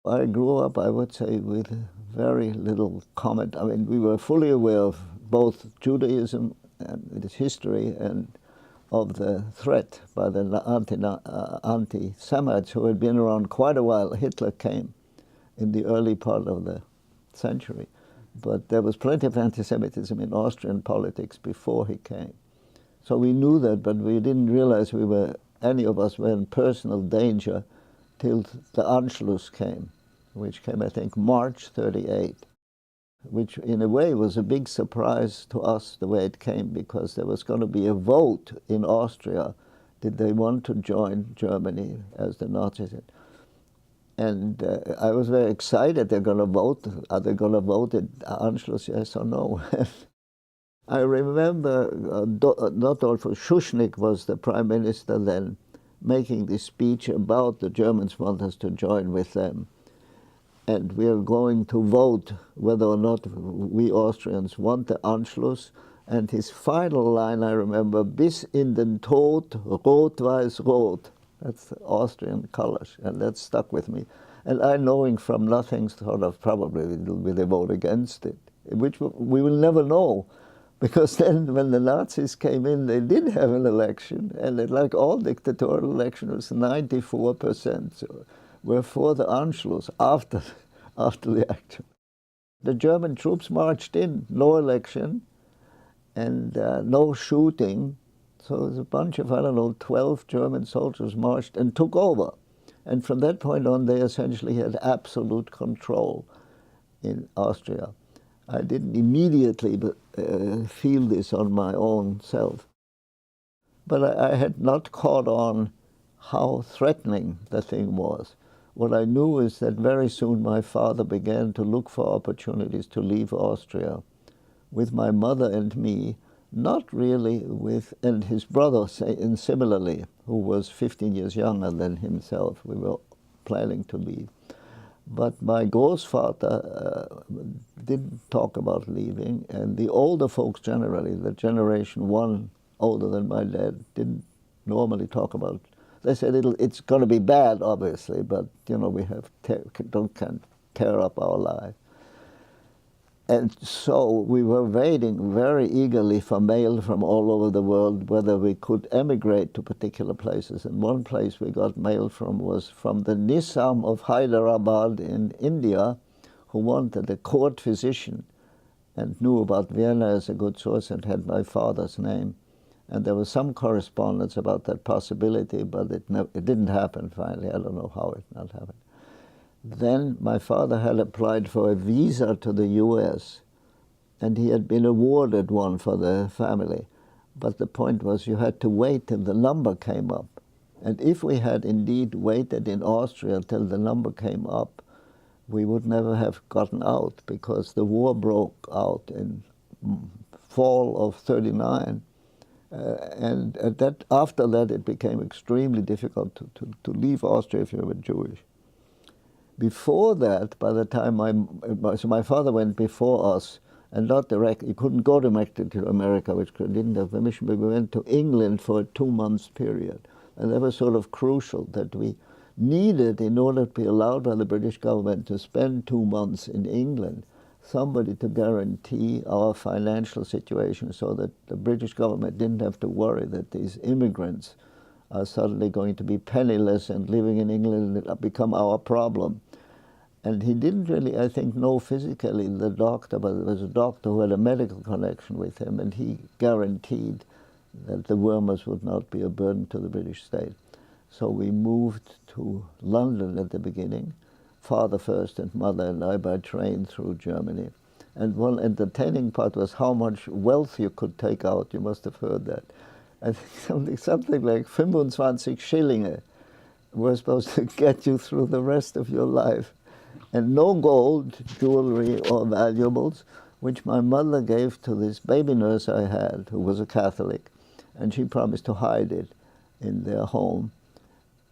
I grew up, I would say, with very little comment. I mean, we were fully aware of both Judaism and its history and of the threat by the anti-Semites who had been around quite a while. Hitler came in the early part of the century. But there was plenty of anti-Semitism in Austrian politics before he came. So we knew that, but we didn't realize any of us were in personal danger till the Anschluss came, which came, I think, March 38, which in a way was a big surprise to us the way it came, because there was going to be a vote in Austria. Did they want to join Germany as the Nazis did? And I was very excited. They're going to vote. Are they going to vote at Anschluss, yes or no? I remember Dr. Schuschnigg was the prime minister then, making this speech about the Germans want us to join with them. And we are going to vote whether or not we Austrians want the Anschluss. And his final line, I remember, bis in den Tod, rot-weiß-rot. That's the Austrian colors, and that stuck with me. And I, knowing from nothing, sort of probably will they vote against it, which we will never know. Because then when the Nazis came in, they did have an election, and like all dictatorial elections, 94% were for the Anschluss after the action. The German troops marched in, no election, and no shooting. So it was a bunch of, I don't know, 12 German soldiers marched and took over. And from that point on, they essentially had absolute control in Austria. I didn't immediately feel this on my own self. But I had not caught on how threatening the thing was. What I knew is that very soon my father began to look for opportunities to leave Austria with my mother and me, not really with, and his brother, and similarly, who was 15 years younger than himself. We were planning to leave. But my grossfather didn't talk about leaving, and the older folks generally, the generation one older than my dad, didn't normally talk about. They said it's going to be bad, obviously, but you know we can't tear up our life. And so we were waiting very eagerly for mail from all over the world, whether we could emigrate to particular places. And one place we got mail from was from the Nizam of Hyderabad in India, who wanted a court physician and knew about Vienna as a good source and had my father's name. And there was some correspondence about that possibility, but it didn't happen finally. I don't know how it not happened. Then my father had applied for a visa to the US, and he had been awarded one for the family. But the point was you had to wait till the number came up. And if we had indeed waited in Austria till the number came up, we would never have gotten out, because the war broke out in fall of '39. And after that, it became extremely difficult to leave Austria if you were Jewish. Before that, by the time my father went before us, and not direct, he couldn't go to America, which didn't have permission, but we went to England for a 2-month period. And that was sort of crucial, that we needed, in order to be allowed by the British government to spend 2 months in England, somebody to guarantee our financial situation so that the British government didn't have to worry that these immigrants are suddenly going to be penniless and living in England, and it'll become our problem. And he didn't really, I think, know physically the doctor, but there was a doctor who had a medical connection with him, and he guaranteed that the Wermers would not be a burden to the British state. So we moved to London at the beginning, father first and mother and I, by train through Germany. And one entertaining part was how much wealth you could take out. You must have heard that. I think something like 25 Schillinge were supposed to get you through the rest of your life. And no gold, jewelry, or valuables, which my mother gave to this baby nurse I had, who was a Catholic, and she promised to hide it in their home.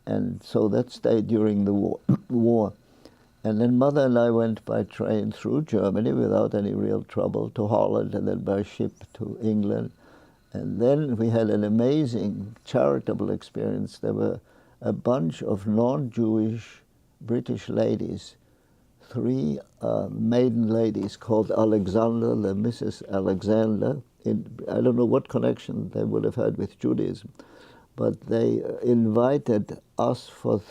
And so that stayed during the war. And then mother and I went by train through Germany without any real trouble to Holland, and then by ship to England. And then we had an amazing charitable experience. There were a bunch of non-Jewish British ladies three maiden ladies called Alexander, the Mrs. Alexander. I don't know what connection they would have had with Judaism, but they invited us for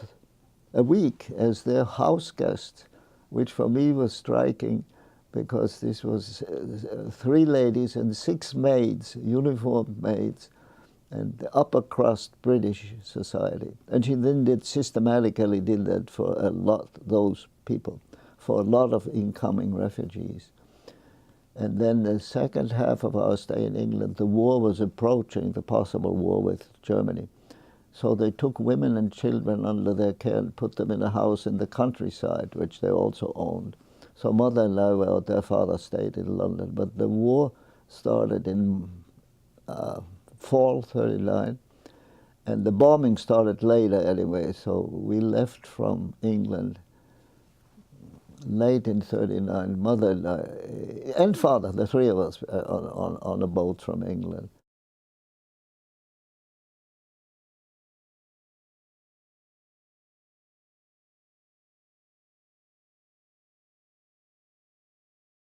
a week as their house guests, which for me was striking because this was three ladies and six maids, uniformed maids, and the upper crust British society. And she then systematically did that for a lot, those people, for a lot of incoming refugees. And then the second half of our stay in England, the war was approaching, the possible war with Germany. So they took women and children under their care and put them in a house in the countryside, which they also owned. So mother-in-law, well, their father stayed in London. But the war started in fall 39, and the bombing started later anyway, so we left from England late in 39, mother and father, the three of us, on a boat from England.